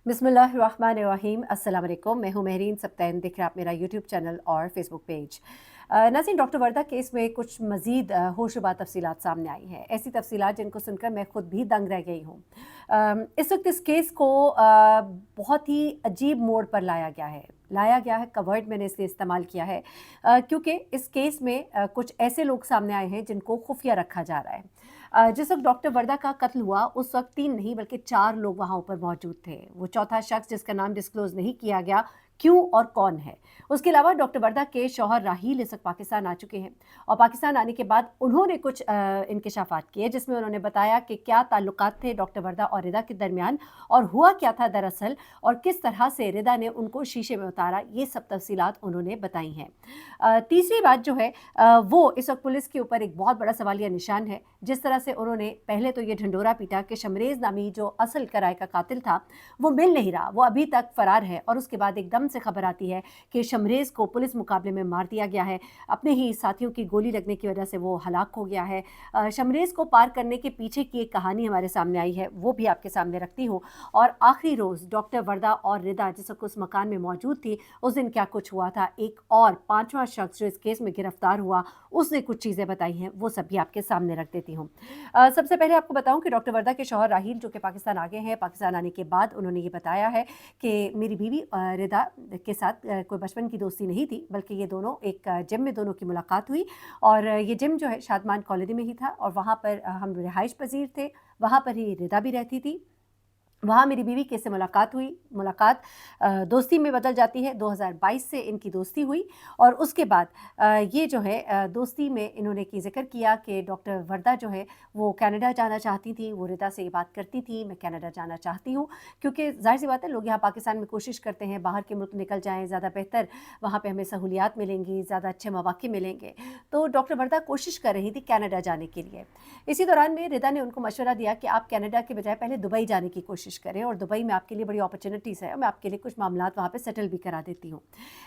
बिस्मिल्लाहिर्रहमानिर्रहीम। अस्सलाम वालेकुम। मैं हूं महरीन सब्तैन। देख रहे आप मेरा यूट्यूब चैनल और फेसबुक पेज। नाज़रीन, डॉक्टर वर्दा केस में कुछ मज़ीद होशरुबा तफसीलात सामने आई हैं। ऐसी तफसीलात जिनको सुनकर मैं खुद भी दंग रह गई हूँ। इस वक्त इस केस को बहुत ही अजीब मोड़ पर लाया गया है का वर्ड मैंने इसलिए इस्तेमाल किया है क्योंकि इस केस में कुछ ऐसे लोग सामने आए हैं जिनको खुफिया रखा जा रहा है। जिस वक्त डॉक्टर वर्दा का कत्ल हुआ उस वक्त 3 नहीं बल्कि 4 लोग वहाँ ऊपर मौजूद थे। वो चौथा शख्स जिसका नाम डिस्क्लोज नहीं किया गया, क्यों और कौन है। उसके अलावा डॉक्टर वर्दा के शौहर राहील इस वक्त पाकिस्तान आ चुके हैं और पाकिस्तान आने के बाद उन्होंने कुछ इंकशाफात किए जिसमें उन्होंने बताया कि क्या ताल्लुकात थे डॉक्टर वर्दा और रिदा के दरमियान और हुआ क्या था दरअसल, और किस तरह से रिदा ने उनको शीशे में उतारा। ये सब तफसीलात उन्होंने बताई हैं। तीसरी बात जो है वो इस वक्त पुलिस के ऊपर एक बहुत बड़ा सवालिया निशान है। जिस तरह से उन्होंने पहले तो ये ढंडोरा पीटा कि शमरेज़ नामी जो असल किराए का कातिल था वो मिल नहीं रहा, वो अभी तक फरार है, और उसके बाद एकदम से खबर आती है कि शमरेज़ को पुलिस मुकाबले में मार दिया गया है। अपने ही साथियों की गोली लगने की वजह से वो हलाक हो गया है। शमरेज़ को पार करने के पीछे की एक कहानी हमारे सामने आई है, वो भी आपके सामने रखती हूँ। और आखिरी रोज़ डॉक्टर वर्दा और रिदा जिस वक्त उस मकान में मौजूद थी उस दिन क्या कुछ हुआ था, एक और पाँचवा शख्स जो इस केस में गिरफ्तार हुआ उसने कुछ चीज़ें बताई हैं, वो सब भी आपके सामने रख देती हूँ। सबसे पहले आपको बताऊं कि डॉक्टर वर्दा के शौहर राहील जो कि पाकिस्तान आ गए हैं, पाकिस्तान आने के बाद उन्होंने ये बताया है कि मेरी बीवी रिदा के साथ कोई बचपन की दोस्ती नहीं थी, बल्कि ये दोनों एक जिम में दोनों की मुलाकात हुई, और ये जिम जो है शादमान कॉलोनी में ही था और वहाँ पर हम रिहाइश पजीर थे, वहाँ पर ही रिदा भी रहती थी। वहाँ मेरी बीवी के से मुलाकात हुई, मुलाकात दोस्ती में बदल जाती है। 2022 से इनकी दोस्ती हुई और उसके बाद ये जो है दोस्ती में इन्होंने की ज़िक्र किया कि डॉक्टर वर्दा जो है वो कनाडा जाना चाहती थी। वो रिदा से ये बात करती थी मैं कनाडा जाना चाहती हूँ, क्योंकि ज़ाहिर सी बात है लोग यहाँ पाकिस्तान में कोशिश करते हैं बाहर के मुल्क निकल जाएँ, ज़्यादा बेहतर वहाँ पर हमें सहूलियात मिलेंगी, ज़्यादा अच्छे मौक़े मिलेंगे। तो डॉक्टर वर्दा कोशिश कर रही थी कनाडा जाने के लिए। इसी दौरान में रिदा ने उनको मशवरा दिया कि आप कनाडा के बजाय पहले दुबई जाने की कोशिश करें और दुबई में आपके लिए बड़ी अपॉर्चुनिटीज़ है और मैं आपके लिए कुछ मामलात वहाँ पे सेटल भी करा देती हूँ।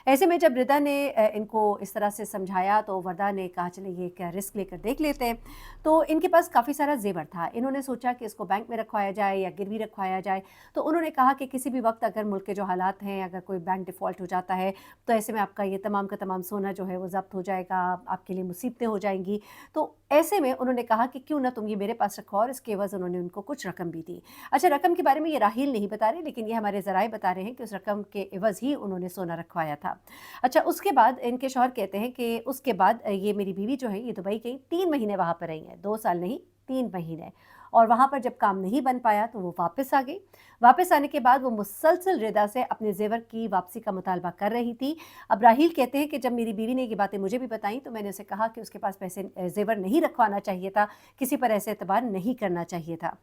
ऐसे में जब रिदा ने इनको इस तरह से समझाया तो वर्दा ने कहा चले ये क्या रिस्क लेकर देख लेते हैं। तो इनके पास काफ़ी सारा जेवर था। इन्होंने सोचा कि इसको बैंक में रखवाया जाए या गिरवी रखवाया जाए। तो उन्होंने कहा कि किसी भी वक्त अगर मुल्क के जो हालात हैं, अगर कोई बैंक डिफ़ॉल्ट हो जाता है तो ऐसे में आपका ये तमाम का तमाम सोना जो है वो ज़ब्त हो जाएगा, आपके लिए मुसीबतें हो जाएंगी। तो ऐसे में उन्होंने कहा कि क्यों ना तुम ये मेरे पास रखो, और इसके एवज़ उन्होंने उनको कुछ रकम भी दी। अच्छा, रकम के बारे में ये राहील नहीं बता रहे, लेकिन ये हमारे ज़राए बता रहे हैं कि उस रकम के एवज़ ही उन्होंने सोना रखवाया था। अच्छा, उसके बाद इनके शौहर कहते हैं कि उसके बाद ये मेरी बीवी जो है ये दुबई गई, 3 महीने वहाँ पर रही हैं, 2 साल नहीं 3 महीने। और वहाँ पर जब काम नहीं बन पाया तो वो वापस आ गई। वापस आने के बाद वो मुसलसल रिदा से अपने ज़ेवर की वापसी का मुतालबा कर रही थी। अब राहील कहते हैं कि जब मेरी बीवी ने ये बातें मुझे भी बताई तो मैंने उसे कहा कि उसके पास पैसे ज़ेवर नहीं रखवाना चाहिए था, किसी पर ऐसे एतबार नहीं करना चाहिए था।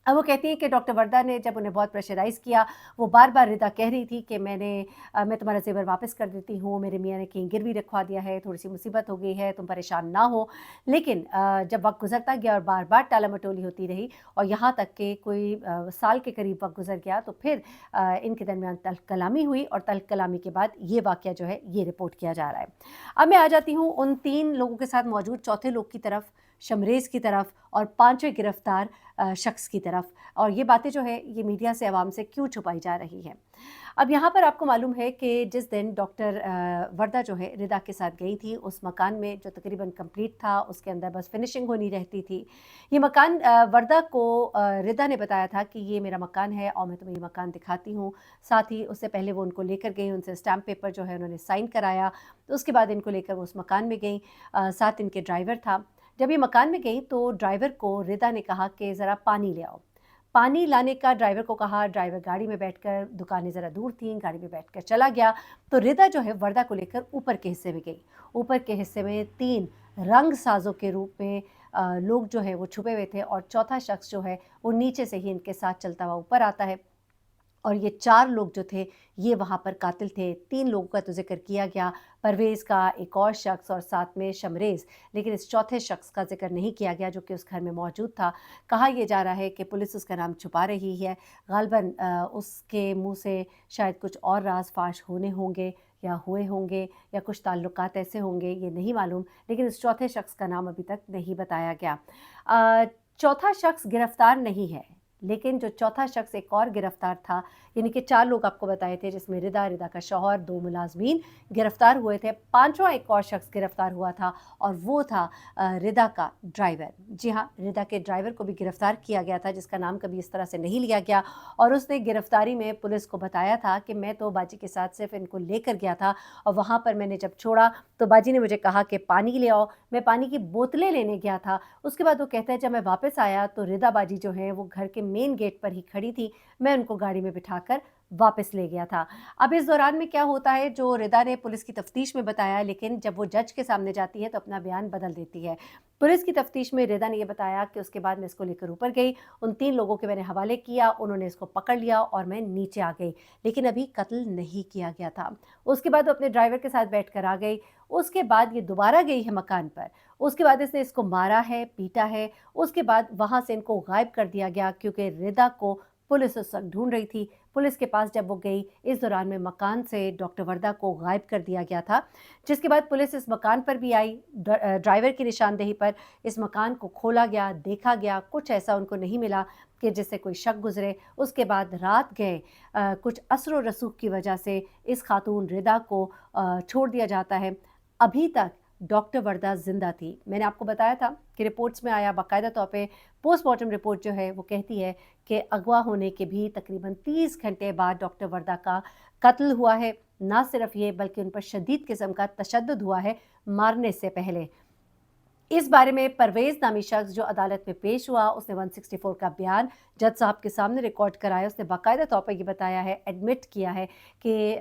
अब वो कहती हैं कि डॉक्टर वर्दा ने जब उन्हें बहुत प्रेशराइज़ किया, वो बार-बार रिदा कह रही थी कि मैं तुम्हारा ज़ेवर वापस कर देती हूँ, मेरे मियाँ ने कहीं गिरवी रखवा दिया है, थोड़ी-सी मुसीबत हो गई है, तुम परेशान ना हो। लेकिन जब वक़्त गुज़रता गया और बार-बार टाला-मटोली होती रही और यहाँ तक कि कोई साल के करीब वक़्त गुज़र गया तो फिर इनके दरमियान तल्ख़ कलामी हुई और तल्ख़ कलामी के बाद ये वाक़या जो है ये रिपोर्ट किया जा रहा है। अब मैं आ जाती हूँ उन 3 लोगों के साथ मौजूद चौथे लोग की तरफ, शमरेज़ की तरफ और 5वें गिरफ्तार शख्स की तरफ, और ये बातें जो है ये मीडिया से आवाम से क्यों छुपाई जा रही हैं। अब यहाँ पर आपको मालूम है कि जिस दिन डॉक्टर वर्दा जो है रिदा के साथ गई थी उस मकान में जो तकरीबन कंप्लीट था, उसके अंदर बस फिनिशिंग होनी रहती थी। ये मकान वर्दा को रिदा ने बताया था कि ये मेरा मकान है और मैं तुम्हें ये मकान दिखाती हूँ। साथ ही उससे पहले वो उनको लेकर गई, उनसे स्टैम्प पेपर जो है उन्होंने साइन कराया। तो उसके बाद इनको लेकर वो उस मकान में गई, साथ इनके ड्राइवर था। जब ये मकान में गई तो ड्राइवर को रिदा ने कहा कि ज़रा पानी ले आओ। पानी लाने का ड्राइवर को कहा, ड्राइवर गाड़ी में बैठकर, दुकानें ज़रा दूर थीं, गाड़ी में बैठकर चला गया। तो रिदा जो है वर्दा को लेकर ऊपर के हिस्से में गई। ऊपर के हिस्से में 3 रंग साज़ों के रूप में लोग जो है वो छुपे हुए थे और चौथा शख्स जो है वो नीचे से ही इनके साथ चलता हुआ ऊपर आता है। और ये 4 लोग जो थे ये वहाँ पर कातिल थे। 3 लोगों का तो ज़िक्र किया गया, परवेज़ का, एक और शख्स और साथ में शमरेज़, लेकिन इस चौथे शख्स का ज़िक्र नहीं किया गया जो कि उस घर में मौजूद था। कहा यह जा रहा है कि पुलिस उसका नाम छुपा रही है, ग़ालिबन उसके मुँह से शायद कुछ और राज़ फ़ाश होने होंगे या हुए होंगे या कुछ ताल्लुकात ऐसे होंगे, ये नहीं मालूम, लेकिन इस चौथे शख्स का नाम अभी तक नहीं बताया गया। चौथा शख्स गिरफ़्तार नहीं है, लेकिन जो चौथा शख्स एक और गिरफ्तार था, यानी कि 4 लोग आपको बताए थे, जिसमें रिदा, रिदा का शौहर, 2 मुलाज़मीन गिरफ्तार हुए थे। पाँचवां एक और शख्स गिरफ्तार हुआ था और वो था रिदा का ड्राइवर। जी हाँ, रिदा के ड्राइवर को भी गिरफ्तार किया गया था, जिसका नाम कभी इस तरह से नहीं लिया गया, और उसने गिरफ्तारी में पुलिस को बताया था कि मैं तो बाजी के साथ सिर्फ इनको लेकर गया था, और वहाँ पर मैंने जब छोड़ा तो बाजी ने मुझे कहा कि पानी ले आओ। मैं पानी की बोतलें लेने गया था। उसके बाद वो कहता है जब मैं वापस आया तो रिदा बाजी जो है वो घर के मेन गेट पर ही खड़ी थी। मैं उनको गाड़ी में बिठाकर वापस ले गया था। अब इस दौरान में क्या होता है, जो रिदा ने पुलिस की तफ्तीश में बताया, लेकिन जब वो जज के सामने जाती है तो अपना बयान बदल देती है। पुलिस की तफ्तीश में रिदा ने ये बताया कि उसके बाद मैं इसको लेकर ऊपर गई, उन 3 लोगों के मैंने हवाले किया, उन्होंने इसको पकड़ लिया और मैं नीचे आ गई, लेकिन अभी कत्ल नहीं किया गया था। उसके बाद वो अपने ड्राइवर के साथ बैठ कर आ गई। उसके बाद ये दोबारा गई है मकान पर। उसके बाद इसने इसको मारा है, पीटा है। उसके बाद वहाँ से इनको गायब कर दिया गया, क्योंकि रिदा को पुलिस उस वक्त ढूंढ रही थी। पुलिस के पास जब वो गई, इस दौरान में मकान से डॉक्टर वर्दा को गायब कर दिया गया था, जिसके बाद पुलिस इस मकान पर भी आई। ड्राइवर की निशानदेही पर इस मकान को खोला गया, देखा गया, कुछ ऐसा उनको नहीं मिला कि जिससे कोई शक गुजरे। उसके बाद रात गए, कुछ असर व रसूख की वजह से इस खातून रिदा को छोड़ दिया जाता है। अभी तक डॉक्टर वर्दा जिंदा थी। मैंने आपको बताया था कि रिपोर्ट्स में आया, बाकायदा तौर पे पोस्टमार्टम रिपोर्ट जो है वो कहती है कि अगवा होने के भी तकरीबन 30 घंटे बाद डॉक्टर वर्दा का कत्ल हुआ है। ना सिर्फ ये, बल्कि उन पर शदीद किस्म का तशद्दुद हुआ है मारने से पहले। इस बारे में परवेज़ नामी शख्स जो अदालत में पेश हुआ, उसने 164 का बयान जज साहब के सामने रिकॉर्ड कराया। उसने बाकायदा तौर पर ये बताया है, एडमिट किया है कि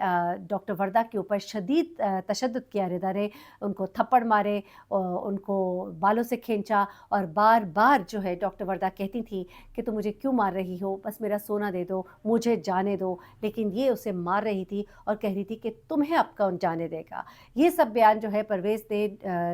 डॉक्टर वर्दा के ऊपर शदीद तशद्दुद किया रिदा ने। उनको थप्पड़ मारे, उनको बालों से खींचा, और बार बार जो है डॉक्टर वर्दा कहती थी कि तुम मुझे क्यों मार रही हो, बस मेरा सोना दे दो, मुझे जाने दो। लेकिन ये उसे मार रही थी और कह रही थी कि तुम्हें अब कौन जाने देगा। ये सब बयान जो है परवेज़ ने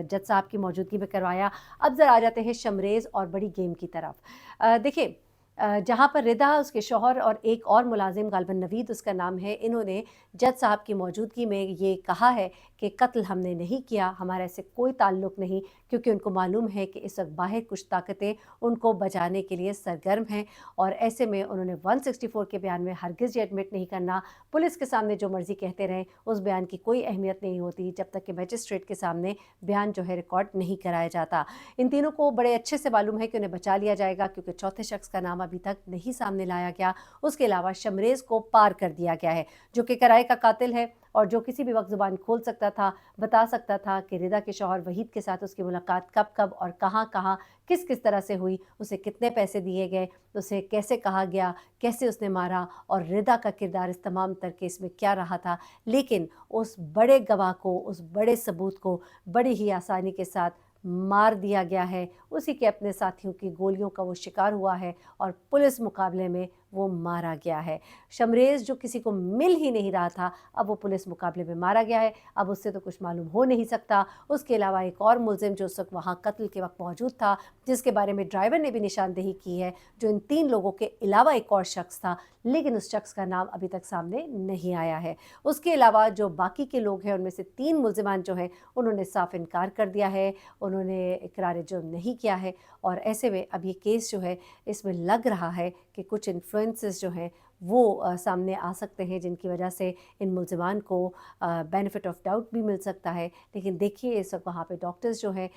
जज साहब की मौजूदगी में करवाया। अब ज़रा आ जाते हैं शमरेज़ और बड़ी गेम की तरफ। देखिए, जहाँ पर रिदा, उसके शौहर और एक और मुलाजिम, गालिबन नवीद उसका नाम है, इन्होंने जज साहब की मौजूदगी में ये कहा है कि कत्ल हमने नहीं किया, हमारा ऐसे कोई ताल्लुक़ नहीं, क्योंकि उनको मालूम है कि इस वक्त बाहर कुछ ताकतें उनको बचाने के लिए सरगर्म हैं। और ऐसे में उन्होंने 164 के बयान में हरगिज़ ये एडमिट नहीं करना। पुलिस के सामने जो मर्ज़ी कहते रहें, उस बयान की कोई अहमियत नहीं होती जब तक कि मजिस्ट्रेट के सामने बयान जो है रिकॉर्ड नहीं कराया जाता। इन तीनों को बड़े अच्छे से मालूम है कि उन्हें बचा लिया जाएगा, क्योंकि चौथे शख्स का नाम अभी तक नहीं सामने लाया गया। उसके अलावा शमरेज़ को पार कर दिया गया है, जो कि कराए का कातिल है और जो किसी भी वक्त ज़ुबान खोल सकता था, बता सकता था कि रिदा के शौहर वहीद के साथ उसकी मुलाकात कब कब और कहाँ कहाँ, किस किस तरह से हुई, उसे कितने पैसे दिए गए, उसे कैसे कहा गया, कैसे उसने मारा, और रिदा का किरदार इस तमाम तर केस में क्या रहा था। लेकिन उस बड़े गवाह को, उस बड़े सबूत को बड़ी ही आसानी के साथ मार दिया गया है। उसी के अपने साथियों की गोलियों का वो शिकार हुआ है और पुलिस मुकाबले में वो मारा गया है। शमरेज़ जो किसी को मिल ही नहीं रहा था, अब वो पुलिस मुकाबले में मारा गया है। अब उससे तो कुछ मालूम हो नहीं सकता। उसके अलावा एक और मुलज़िम जो उस वक्त वहाँ कत्ल के वक्त मौजूद था, जिसके बारे में ड्राइवर ने भी निशानदेही की है, जो इन 3 लोगों के अलावा एक और शख्स था, लेकिन उस शख्स का नाम अभी तक सामने नहीं आया है। उसके अलावा जो बाकी के लोग हैं, उनमें से 3 मुलज़िमान जो हैं, उन्होंने साफ इनकार कर दिया है, उन्होंने इकरार जुर्म नहीं किया है। और ऐसे में अब ये केस जो है, इसमें लग रहा है कि कुछ इन्फ्लुएंसेस जो हैं वो सामने आ सकते हैं, जिनकी वजह से इन मुलज़िमान को बेनिफिट ऑफ डाउट भी मिल सकता है। लेकिन देखिए, इस वक्त वहाँ पे डॉक्टर्स जो हैं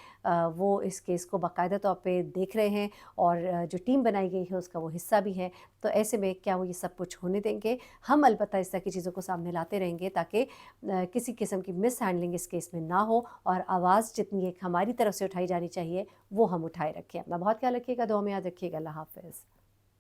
वो इस केस को बाकायदा तौर पे देख रहे हैं, और जो टीम बनाई गई है उसका वो हिस्सा भी है। तो ऐसे में क्या वो ये सब कुछ होने देंगे? हम अलबत्ता इस तरह की चीज़ों को सामने लाते रहेंगे, ताकि किसी किस्म की मिस हैंडलिंग इस केस में ना हो, और आवाज़ जितनी एक हमारी तरफ से उठाई जानी चाहिए वो हम उठाए रखें। अपना बहुत ख्याल रखिएगा, दुआ में याद रखिएगा। अल्लाह हाफ़िज़।